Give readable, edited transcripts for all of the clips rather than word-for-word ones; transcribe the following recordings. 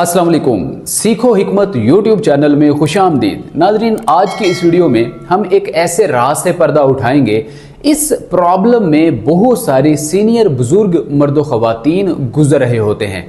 अस्सलाम वालेकुम। सीखो हिकमत यूट्यूब चैनल में खुशामदीद। नाजरीन, आज की इस वीडियो में हम एक ऐसे राज से पर्दा उठाएंगे। इस प्रॉब्लम में बहुत सारे सीनियर बुजुर्ग मर्द ख़वातीन गुजर रहे होते हैं।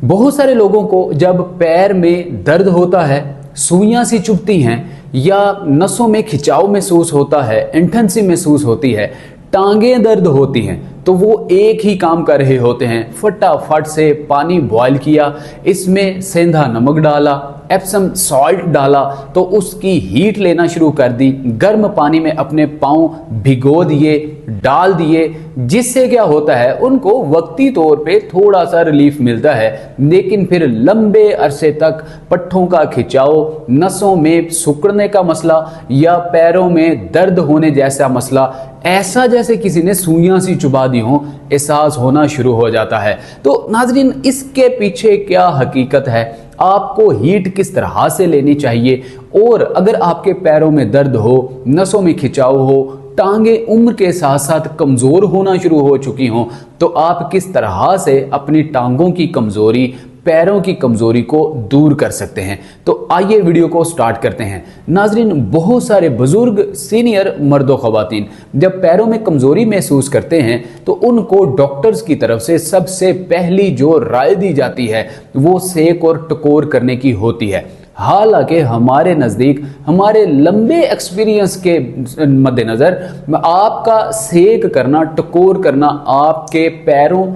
बहुत सारे लोगों को जब पैर में दर्द होता है, सुइयां सी चुभती हैं या नसों में खिंचाव महसूस होता है, ऐंठन सी महसूस होती है, टांगें दर्द होती हैं, तो वो एक ही काम कर रहे होते हैं। फटाफट से पानी बॉयल किया, इसमें सेंधा नमक डाला, एप्सम सॉल्ट डाला, तो उसकी हीट लेना शुरू कर दी। गर्म पानी में अपने पाँव भिगो दिए, डाल दिए, जिससे क्या होता है, उनको वक्ती तौर पे थोड़ा सा रिलीफ मिलता है, लेकिन फिर लंबे अरसे तक पट्ठों का खिंचाव, नसों में सिकुड़ने का मसला या पैरों में दर्द होने जैसा मसला, ऐसा जैसे किसी ने सुइयां सी चुबा दी हो, एहसास होना शुरू हो जाता है। तो नाजरीन, इसके पीछे क्या हकीकत है, आपको हीट किस तरह से लेनी चाहिए, और अगर आपके पैरों में दर्द हो, नसों में खिंचाव हो, टांगे उम्र के साथ साथ कमज़ोर होना शुरू हो चुकी हों, तो आप किस तरह से अपनी टांगों की कमज़ोरी, पैरों की कमज़ोरी को दूर कर सकते हैं। तो आइए वीडियो को स्टार्ट करते हैं। नाजरीन, बहुत सारे बुजुर्ग सीनियर मर्दों ख़वातीन जब पैरों में कमज़ोरी महसूस करते हैं तो उनको डॉक्टर्स की तरफ से सबसे पहली जो राय दी जाती है वो सेक और टकोर करने की होती है। हालांकि हमारे नज़दीक, हमारे लंबे एक्सपीरियंस के मद्देनज़र, आपका सेक करना, टकोर करना आपके पैरों,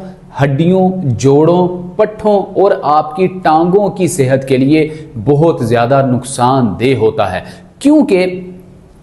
हड्डियों, जोड़ों, पट्ठों और आपकी टांगों की सेहत के लिए बहुत ज़्यादा नुकसानदेह होता है। क्योंकि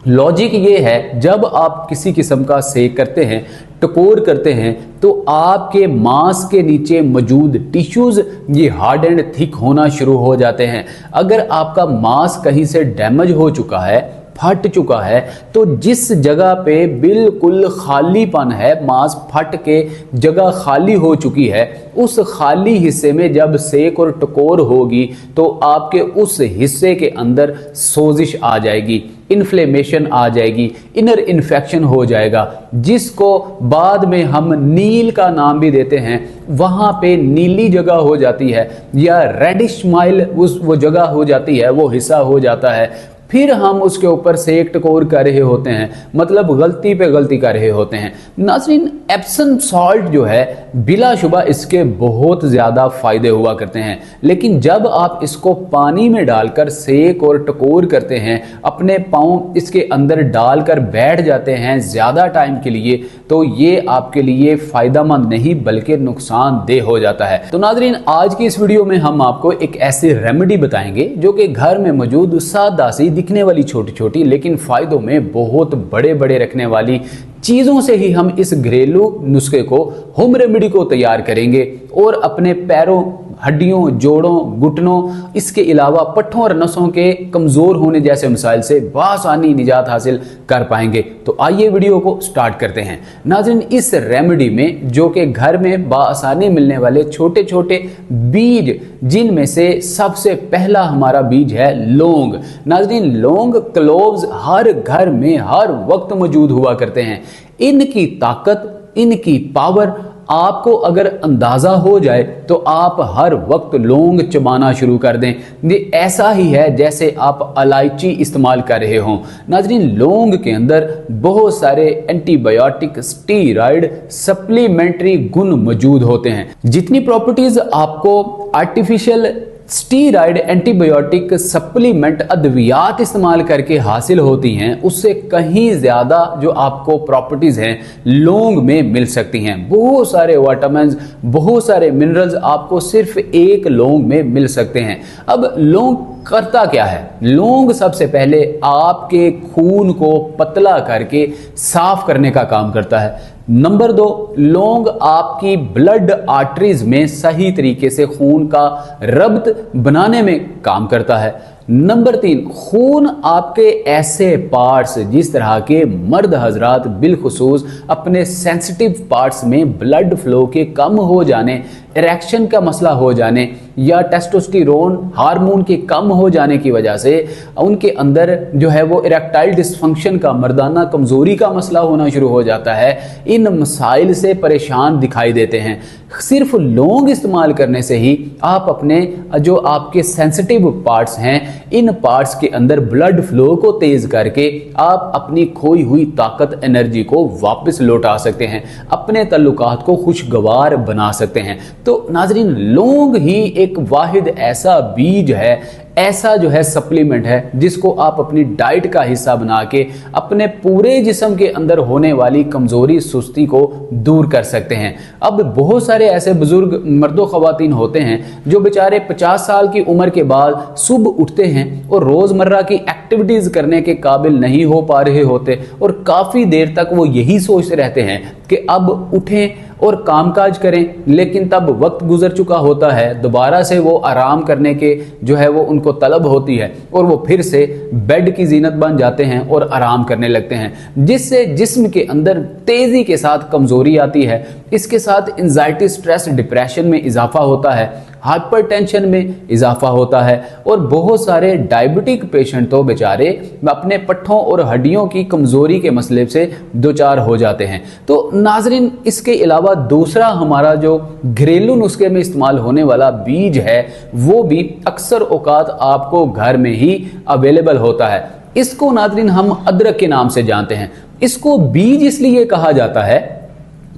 लॉजिक ये है, जब आप किसी किस्म का सेक करते हैं, टकोर करते हैं, तो आपके मांस के नीचे मौजूद टिश्यूज़ ये हार्ड एंड थिक होना शुरू हो जाते हैं। अगर आपका मांस कहीं से डैमेज हो चुका है, फट चुका है, तो जिस जगह पे बिल्कुल खालीपन है, मांस फट के जगह खाली हो चुकी है, उस खाली हिस्से में जब सेक और टकोर होगी तो आपके उस हिस्से के अंदर सोजिश आ जाएगी, इन्फ्लेमेशन आ जाएगी, इनर इन्फेक्शन हो जाएगा, जिसको बाद में हम नील का नाम भी देते हैं। वहाँ पे नीली जगह हो जाती है या रेडिश स्माइल वो जगह हो जाती है, वो हिस्सा हो जाता है। फिर हम उसके ऊपर सेक टकोर कर रहे होते हैं, मतलब गलती पे गलती कर रहे होते हैं। नाज़रीन, एप्सम सॉल्ट जो है, बिलाशुबा इसके बहुत ज़्यादा फ़ायदे हुआ करते हैं, लेकिन जब आप इसको पानी में डालकर सेक और टकोर करते हैं, अपने पाँव इसके अंदर डालकर बैठ जाते हैं ज़्यादा टाइम के लिए, तो ये आपके लिए फ़ायदेमंद नहीं बल्कि नुकसानदेह हो जाता है। तो नाज़रीन, आज की इस वीडियो में हम आपको एक ऐसी रेमेडी बताएंगे जो कि घर में मौजूद सादा सी दिखने वाली छोटी छोटी लेकिन फ़ायदों में बहुत बड़े बड़े रखने वाली चीज़ों से ही हम इस घरेलू नुस्खे को, होम रेमेडी को तैयार करेंगे और अपने पैरों, हड्डियों, जोड़ों, घुटनों, इसके अलावा पट्ठों और नसों के कमज़ोर होने जैसे मसाइल से बासानी निजात हासिल कर पाएंगे। तो आइए वीडियो को स्टार्ट करते हैं। नाज़रीन, इस रेमेडी में जो कि घर में बासानी मिलने वाले छोटे छोटे बीज, जिनमें से सबसे पहला हमारा बीज है लौंग। नाज़रीन, लौंग, क्लोव्स हर घर में हर वक्त मौजूद हुआ करते हैं। इनकी ताकत, इनकी पावर आपको अगर अंदाज़ा हो जाए तो आप हर वक्त लौंग चबाना शुरू कर दें। ये ऐसा ही है जैसे आप इलायची इस्तेमाल कर रहे हों। नाज़रीन, लौंग के अंदर बहुत सारे एंटीबायोटिक, स्टीरॉयड, सप्लीमेंट्री गुण मौजूद होते हैं। जितनी प्रॉपर्टीज़ आपको आर्टिफिशियल स्टीरॉयड, एंटीबायोटिक, सप्लीमेंट, अद्वियात इस्तेमाल करके हासिल होती हैं, उससे कहीं ज़्यादा जो आपको प्रॉपर्टीज़ हैं लौंग में मिल सकती हैं। बहुत सारे विटामिन्स, बहुत सारे मिनरल्स आपको सिर्फ एक लौंग में मिल सकते हैं। अब लौंग करता क्या है? लौंग सबसे पहले आपके खून को पतला करके साफ करने का काम करता है। नंबर 2, लौंग आपकी ब्लड आर्टरीज में सही तरीके से खून का रब्त बनाने में काम करता है। नंबर 3, खून आपके ऐसे पार्ट्स जिस तरह के मर्द हजरात बिलखुसूस अपने सेंसिटिव पार्ट्स में ब्लड फ्लो के कम हो जाने, इरेक्शन का मसला हो जाने या टेस्टोस्टेरोन हार्मोन के कम हो जाने की वजह से उनके अंदर जो है वो इरेक्टाइल डिसफंक्शन का, मर्दाना कमजोरी का मसला होना शुरू हो जाता है, इन मसाइल से परेशान दिखाई देते हैं। सिर्फ लौंग इस्तेमाल करने से ही आप अपने जो आपके सेंसिटिव पार्ट्स हैं इन पार्ट्स के अंदर ब्लड फ्लो को तेज करके आप अपनी खोई हुई ताकत, एनर्जी को वापस लौटा सकते हैं, अपने तल्लुकात को खुशगवार बना सकते हैं। तो नाजरीन, लौंग ही एक वाहिद ऐसा बीज है, ऐसा जो है सप्लीमेंट है जिसको आप अपनी डाइट का हिस्सा बना के अपने पूरे जिस्म के अंदर होने वाली कमजोरी, सुस्ती को दूर कर सकते हैं। अब बहुत सारे ऐसे बुजुर्ग मर्दों ख्वातीन होते हैं जो बेचारे 50 साल की उम्र के बाद सुबह उठते हैं और रोजमर्रा की एक्टिविटीज करने के काबिल नहीं हो पा रहे होते और काफी देर तक वो यही सोचते रहते हैं कि अब उठें और कामकाज करें, लेकिन तब वक्त गुजर चुका होता है, दोबारा से वो आराम करने के जो है वो उनको तलब होती है और वो फिर से बेड की जीनत बन जाते हैं और आराम करने लगते हैं, जिससे जिस्म के अंदर तेजी के साथ कमजोरी आती है। इसके साथ एंजाइटी, स्ट्रेस, डिप्रेशन में इजाफा होता है, हाइपरटेंशन में इजाफा होता है और बहुत सारे डायबिटिक पेशेंट तो बेचारे अपने पट्ठों और हड्डियों की कमजोरी के मसले से दो चार हो जाते हैं। तो नाजरीन, इसके अलावा दूसरा हमारा जो घरेलू नुस्खे में इस्तेमाल होने वाला बीज है वो भी अक्सर औकात आपको घर में ही अवेलेबल होता है। इसको नाजरीन हम अदरक के नाम से जानते हैं। इसको बीज इसलिए कहा जाता है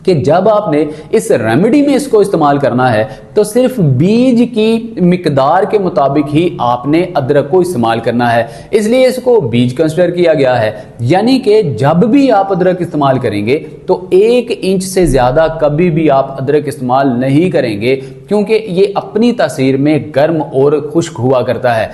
कि जब आपने इस रेमेडी में इसको इस्तेमाल करना है तो सिर्फ बीज की मिकदार के मुताबिक ही आपने अदरक को इस्तेमाल करना है, इसलिए इसको बीज कंसिडर किया गया है। यानी कि जब भी आप अदरक इस्तेमाल करेंगे तो 1 इंच से ज्यादा कभी भी आप अदरक इस्तेमाल नहीं करेंगे, क्योंकि ये अपनी तासीर में गर्म और खुश्क हुआ करता है।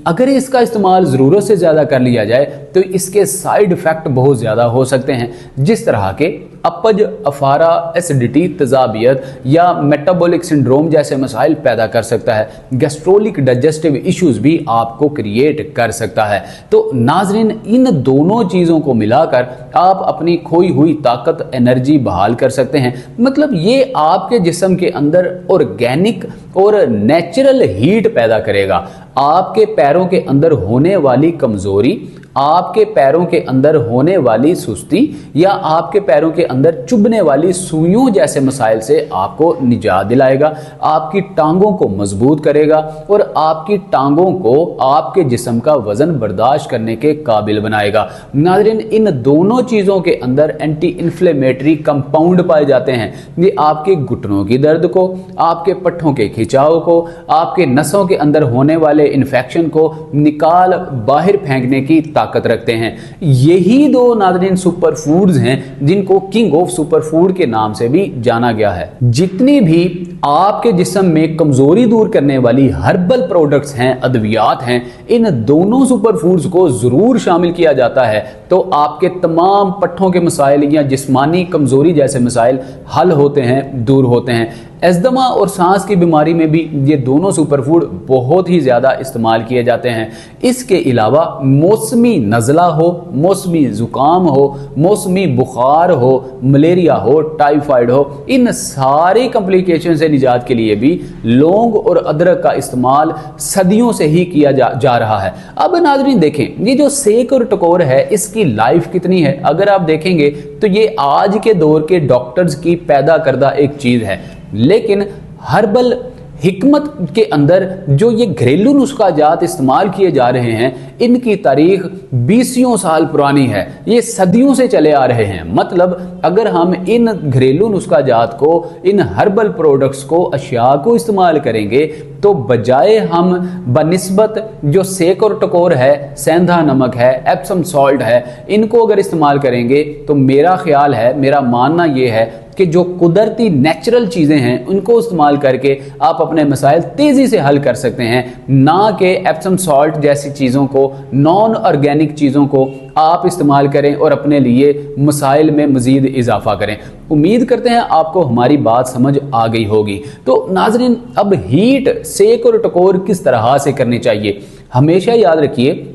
अगर इसका इस्तेमाल जरूरत से ज्यादा कर लिया जाए तो इसके साइड इफेक्ट बहुत ज्यादा हो सकते हैं, जिस तरह के अपज, अफारा, एसिडिटी, तजाबियत या मेटाबॉलिक सिंड्रोम जैसे मसाइल पैदा कर सकता है। गैस्ट्रोलिक डाइजेस्टिव इश्यूज भी आपको क्रिएट कर सकता है। तो नाजरीन, इन दोनों चीजों को मिलाकर आप अपनी खोई हुई ताकत, एनर्जी बहाल कर सकते हैं। मतलब ये आपके जिस्म के अंदर ऑर्गेनिक और नेचुरल हीट पैदा करेगा। आपके पैरों के अंदर होने वाली कमजोरी, आपके पैरों के अंदर होने वाली सुस्ती या आपके पैरों के अंदर चुभने वाली सुइयों जैसे मसाइल से आपको निजात दिलाएगा, आपकी टांगों को मजबूत करेगा और आपकी टांगों को आपके जिस्म का वजन बर्दाश्त करने के काबिल बनाएगा। नाज़रीन, इन दोनों चीजों के अंदर एंटी इन्फ्लेमेटरी कंपाउंड पाए जाते हैं। ये आपके घुटनों की दर्द को, आपके पट्ठों के खिंचाव को, आपके नसों के अंदर होने वाले इन्फेक्शन को निकाल बाहर फेंकने की ताकत रखते हैं। यही दो नाज़रीन सुपर फूड्स हैं जिनको किंग ऑफ सुपर फूड के नाम से भी जाना गया है। जितनी भी आपके जिस्म में कमजोरी दूर करने वाली हर्बल प्रोडक्ट्स हैं, अद्वियात हैं, इन दोनों सुपर फूड्स को जरूर शामिल किया जाता है तो आपके तमाम पट्ठों के मसाइल या जिस्मानी कमजोरी जैसे मसाइल हल होते हैं, दूर होते हैं। एस्दमा और सांस की बीमारी में भी ये दोनों सुपर फूड बहुत ही ज़्यादा इस्तेमाल किए जाते हैं। इसके अलावा मौसमी नज़ला हो, मौसमी ज़ुकाम हो, मौसमी बुखार हो, मलेरिया हो, टाइफाइड हो, इन सारी कॉम्प्लिकेशन से निजात के लिए भी लौंग और अदरक का इस्तेमाल सदियों से ही किया जा रहा है। अब नाज़रीन देखें, ये जो सेक और टकोर है इसकी लाइफ कितनी है। अगर आप देखेंगे तो ये आज के दौर के डॉक्टर्स की पैदा करदा एक चीज़ है, लेकिन हर्बल हिकमत के अंदर जो ये घरेलू नुस्खा जात इस्तेमाल किए जा रहे हैं इनकी तारीख 20 साल पुरानी है, ये सदियों से चले आ रहे हैं। मतलब अगर हम इन घरेलू नुस्खा जात को, इन हर्बल प्रोडक्ट्स को, अशिया को इस्तेमाल करेंगे तो बजाय हम बनिस्बत जो सेक और टकोर है, सेंधा नमक है, एप्सम सॉल्ट है, इनको अगर इस्तेमाल करेंगे तो मेरा ख्याल है, मेरा मानना ये है कि जो कुदरती नेचुरल चीज़ें हैं उनको इस्तेमाल करके आप अपने मसाइल तेज़ी से हल कर सकते हैं, ना कि एप्सम सॉल्ट जैसी चीज़ों को, नॉन ऑर्गेनिक चीज़ों को आप इस्तेमाल करें और अपने लिए मसाइल में मज़ीद इजाफा करें। उम्मीद करते हैं आपको हमारी बात समझ आ गई होगी। तो नाज़रीन, अब हीट, सेक और टकोर किस तरह से करनी चाहिए, हमेशा याद रखिए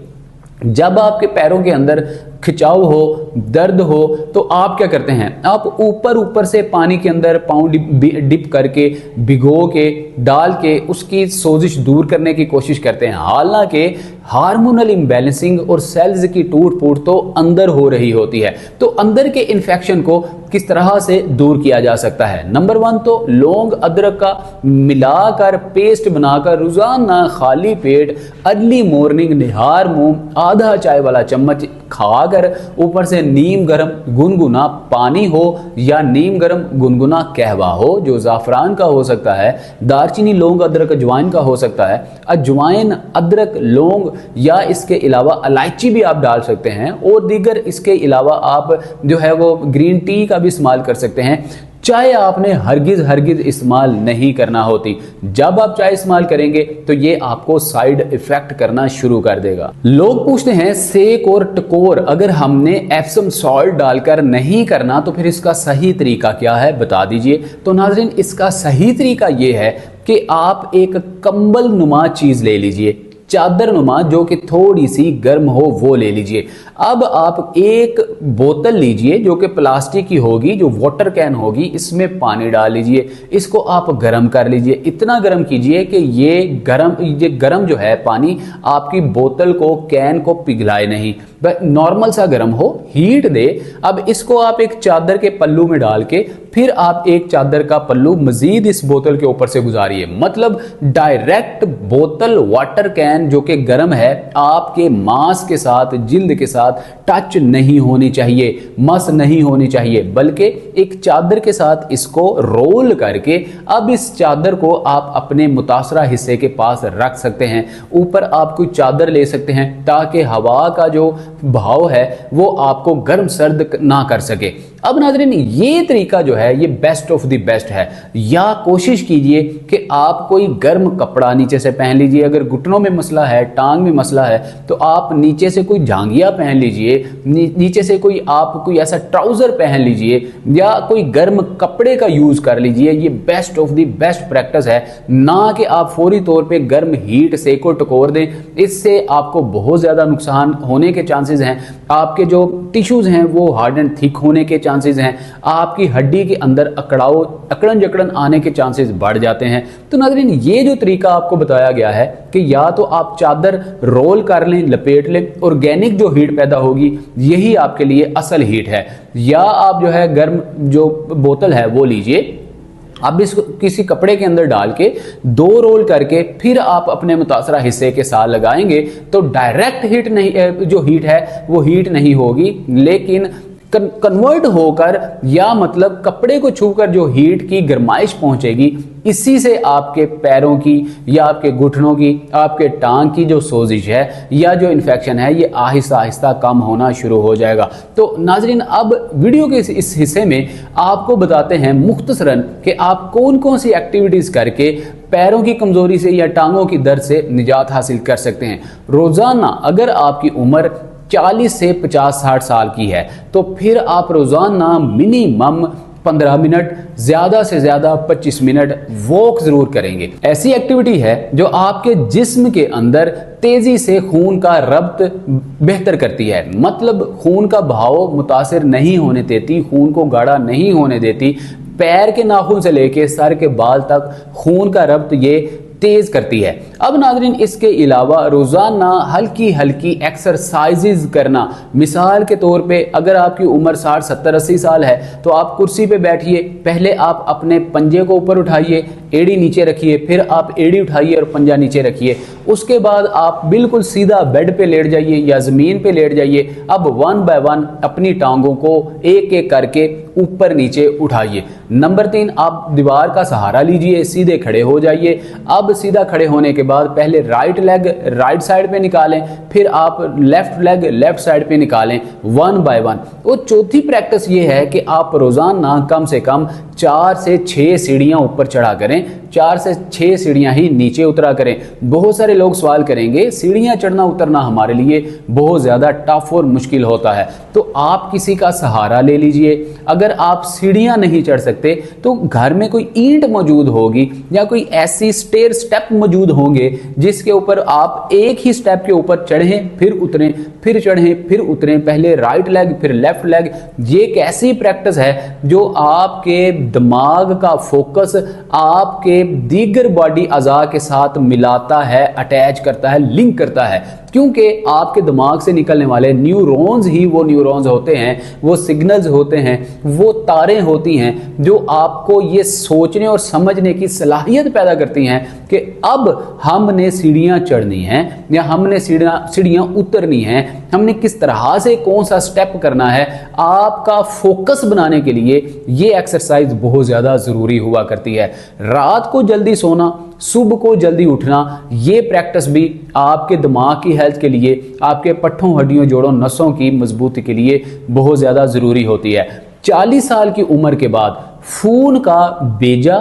जब आपके पैरों के अंदर खिंचाव हो, दर्द हो, तो आप क्या करते हैं, आप ऊपर से पानी के अंदर पाँव डिप करके, भिगो के, डाल के उसकी सोजिश दूर करने की कोशिश करते हैं। हालांकि हार्मोनल इम्बैलेंसिंग और सेल्स की टूट फूट तो अंदर हो रही होती है। तो अंदर के इन्फेक्शन को किस तरह से दूर किया जा सकता है? नंबर 1 तो लौंग अदरक का मिलाकर पेस्ट बनाकर रोजाना खाली पेट अर्ली मॉर्निंग निहार मुंह आधा चाय वाला चम्मच खाकर ऊपर से नीम गरम गुनगुना पानी हो या नीम गरम गुनगुना कहवा हो, जो ज़ाफ़रान का हो सकता है, दालचीनी लौंग अदरक अजवाइन का हो सकता है, अजवाइन अदरक लौंग या इसके अलावा इलायची भी आप डाल सकते हैं, और दीगर इसके अलावा आप जो है वो ग्रीन टी का भी इस्तेमाल कर सकते हैं। चाय आपने हरगिज इस्तेमाल नहीं करना होती। जब आप चाय इस्तेमाल करेंगे तो ये आपको साइड इफेक्ट करना शुरू कर देगा। लोग पूछते हैं सेक और टकोर अगर हमने एप्सम सॉल्ट डालकर नहीं करना तो फिर इसका सही तरीका क्या है, बता दीजिए। तो नाज़रीन, इसका सही तरीका ये है कि आप एक कंबल नुमा चीज ले लीजिए, चादर नुमा, जो कि थोड़ी सी गर्म हो, वो ले लीजिए। अब आप एक बोतल लीजिए जो कि प्लास्टिक की होगी, जो वाटर कैन होगी, इसमें पानी डाल लीजिए, इसको आप गर्म कर लीजिए। इतना गर्म कीजिए कि ये गर्म जो है पानी आपकी बोतल को, कैन को पिघलाए नहीं, नॉर्मल सा गर्म हो, हीट दे। अब इसको आप एक चादर के पल्लू में डाल के फिर आप एक चादर का पल्लू मजीद इस बोतल के ऊपर से गुजारिए। मतलब डायरेक्ट बोतल वाटर कैन जो कि गर्म है आपके मांस के साथ, जिल्द के साथ टच नहीं होनी चाहिए, मस नहीं होनी चाहिए, बल्कि एक चादर के साथ इसको रोल करके अब इस चादर को आप अपने मुतासरा हिस्से के पास रख सकते हैं। ऊपर आप कोई चादर ले सकते हैं ताकि हवा का जो बहाव है वो आपको गर्म सर्द ना कर सके। अब नाज़रीन, ये तरीका जो है ये बेस्ट ऑफ द बेस्ट है। या कोशिश कीजिए कि आप कोई गर्म कपड़ा नीचे से पहन लीजिए। अगर घुटनों में मसला है, टांग में मसला है, तो आप नीचे से कोई जांघिया पहन लीजिए, नीचे से कोई ऐसा ट्राउजर पहन लीजिए या कोई गर्म कपड़े का यूज कर लीजिए। ये best of the best practice है, ना कि आप फौरी तौर पे गर्म हीट सेको टकोर दें। इससे आपको बहुत ज्यादा नुकसान होने के चांसेस हैं। आपके जो टिश्यूज हैं वो हार्ड एंड थिक होने के चांसेस हैं, आपकी हड्डी के अंदर अकड़न जकड़न आने के चांसेस बढ़ जाते हैं। तो नाज़रीन, ये जो तरीका आपको बताया गया है कि या तो आप चादर रोल कर लें, लपेट लें, ऑर्गेनिक जो हीट पैदा होगी यही आपके लिए असल हीट है, या आप जो है गर्म जो बोतल है वो लीजिए। अब इसको किसी कपड़े के अंदर डाल के 2 रोल करके फिर आप अपने मुतासरा हिस्से के साथ लगाएंगे तो डायरेक्ट हीट नहीं, जो हीट है वो हीट नहीं होगी, लेकिन कन्वर्ट होकर या मतलब कपड़े को छूकर जो हीट की गर्माइश पहुंचेगी, इसी से आपके पैरों की या आपके घुटनों की, आपके टांग की जो सोजिश है या जो इन्फेक्शन है ये आहिस्ता आहिस्ता कम होना शुरू हो जाएगा। तो नाजरीन, अब वीडियो के इस हिस्से में आपको बताते हैं मुख्तसरन कि आप कौन कौन सी एक्टिविटीज करके पैरों की कमजोरी से या टांगों की दर्द से निजात हासिल कर सकते हैं। रोजाना अगर आपकी उम्र 40 से 50-60 साल की है तो फिर आप रोजाना मिनिमम 15 मिनट, ज्यादा से ज्यादा 25 मिनट वॉक जरूर करेंगे। ऐसी एक्टिविटी है जो आपके जिस्म के अंदर तेजी से खून का रब्त बेहतर करती है, मतलब खून का बहाव मुतासिर नहीं होने देती, खून को गाढ़ा नहीं होने देती। पैर के नाखून से लेके सर के बाल तक खून का रब्त ये तेज करती है। अब नाज़रीन, इसके अलावा रोजाना हल्की हल्की एक्सरसाइजेज करना, मिसाल के तौर पे अगर आपकी उम्र 60, 70, 80 साल है तो आप कुर्सी पे बैठिए, पहले आप अपने पंजे को ऊपर उठाइए, एड़ी नीचे रखिए, फिर आप एड़ी उठाइए और पंजा नीचे रखिए। उसके बाद आप बिल्कुल सीधा बेड पे लेट जाइए या जमीन पे लेट जाइए। अब 1 बाय 1 अपनी टांगों को एक एक करके ऊपर नीचे उठाइए। नंबर 3, आप दीवार का सहारा लीजिए, सीधे खड़े हो जाइए। अब सीधा खड़े होने के बाद पहले राइट लेग राइट साइड पे निकालें, फिर आप लेफ्ट लेग लेफ्ट साइड पे निकालें, 1 बाय 1। और चौथी प्रैक्टिस ये है कि आप रोजाना कम से कम 4 से 6 सीढ़ियां ऊपर चढ़ा करें, 4 से 6 सीढ़ियां ही नीचे उतरा करें। बहुत सारे लोग सवाल करेंगे सीढ़ियां चढ़ना उतरना हमारे लिए बहुत ज्यादा टफ और मुश्किल होता है, तो आप किसी का सहारा ले लीजिए। अगर आप सीढ़ियां नहीं चढ़ सकते तो घर में कोई ईंट मौजूद होगी या कोई ऐसी स्टेयर स्टेप मौजूद होंगे जिसके ऊपर आप एक ही स्टेप के ऊपर चढ़ें फिर उतरें, फिर चढ़ें फिर उतरें, पहले राइट लेग फिर लेफ्ट लेग। ये एक ऐसी प्रैक्टिस है जो आपके दिमाग का फोकस आपके दीगर बॉडी अज़ा के साथ मिलाता है, अटैच करता है, लिंक करता है, क्योंकि आपके दिमाग से निकलने वाले न्यूरॉन्स ही वो न्यूरॉन्स होते हैं, वो सिग्नल्स होते हैं, वो तारें होती हैं जो आपको ये सोचने और समझने की सलाहियत पैदा करती हैं कि अब हमने सीढ़ियां चढ़नी हैं या हमने सीढ़ियां उतरनी हैं, हमने किस तरह से कौन सा स्टेप करना है। आपका फोकस बनाने के लिए ये एक्सरसाइज बहुत ज़्यादा ज़रूरी हुआ करती है। रात को जल्दी सोना, सुबह को जल्दी उठना, ये प्रैक्टिस भी आपके दिमाग की हेल्थ के लिए, आपके पट्ठों हड्डियों जोड़ों नसों की मजबूती के लिए बहुत ज़्यादा ज़रूरी होती है। 40 साल की उम्र के बाद खून का बेजा,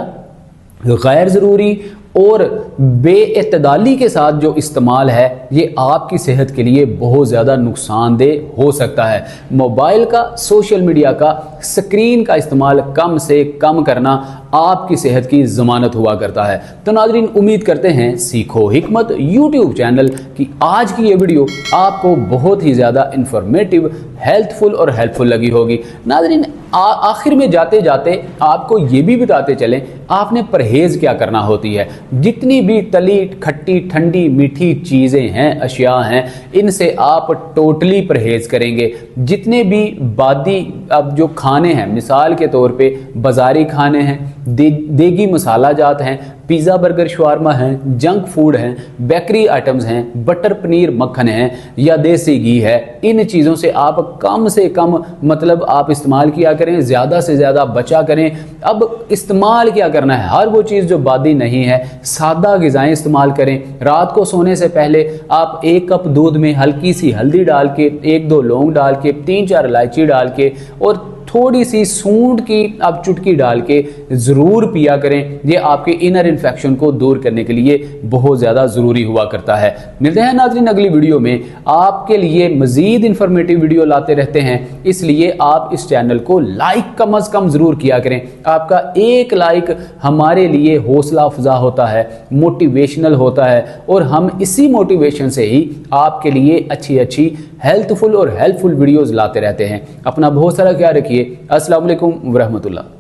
गैर ज़रूरी और बेइतदाली के साथ जो इस्तेमाल है ये आपकी सेहत के लिए बहुत ज़्यादा नुकसानदेह हो सकता है। मोबाइल का, सोशल मीडिया का, स्क्रीन का इस्तेमाल कम से कम करना आपकी सेहत की ज़मानत हुआ करता है। तो नाज़रीन, उम्मीद करते हैं सीखो हिकमत यूट्यूब चैनल की आज की ये वीडियो आपको बहुत ही ज़्यादा इंफॉर्मेटिव, हेल्थफुल और हेल्पफुल लगी होगी। नाज़रीन, आखिर में जाते जाते आपको ये भी बताते चलें आपने परहेज़ क्या करना होती है। जितनी भी तली, खट्टी, ठंडी, मीठी चीज़ें हैं, अशिया हैं, इनसे आप टोटली परहेज़ करेंगे। जितने भी बादी अब जो खाने हैं, मिसाल के तौर पे बाज़ारी खाने हैं, देगी मसाला जात हैं, पिज़्ज़ा, बर्गर, शवारमा हैं, जंक फूड हैं, बेकरी आइटम्स हैं, बटर पनीर, मक्खन है या देसी घी है, इन चीज़ों से आप कम से कम मतलब आप इस्तेमाल किया करें, ज़्यादा से ज़्यादा बचा करें। अब इस्तेमाल क्या करना है, हर वो चीज़ जो बादी नहीं है, सादा ग़िज़ाएँ इस्तेमाल करें। रात को सोने से पहले आप 1 कप दूध में हल्की सी हल्दी डाल के, 1-2 लौंग डाल के, 3-4 इलायची डाल के और थोड़ी सी सूंड की आप चुटकी डाल के ज़रूर पिया करें। ये आपके इनर इन्फेक्शन को दूर करने के लिए बहुत ज़्यादा ज़रूरी हुआ करता है। मिलते हैं नाज़रीन अगली वीडियो में, आपके लिए मज़ीद इन्फॉर्मेटिव वीडियो लाते रहते हैं, इसलिए आप इस चैनल को लाइक कम अज़ कम ज़रूर किया करें। आपका एक लाइक हमारे लिए हौसला अफजा होता है, मोटिवेशनल होता है और हम इसी मोटिवेशन से ही आपके लिए अच्छी अच्छी हेल्थफुल और हेल्पफुल वीडियोज़ लाते रहते हैं। अपना बहुत सारा ख्याल रखिए। अस्सलाम वालेकुम व रहमतुल्लाह।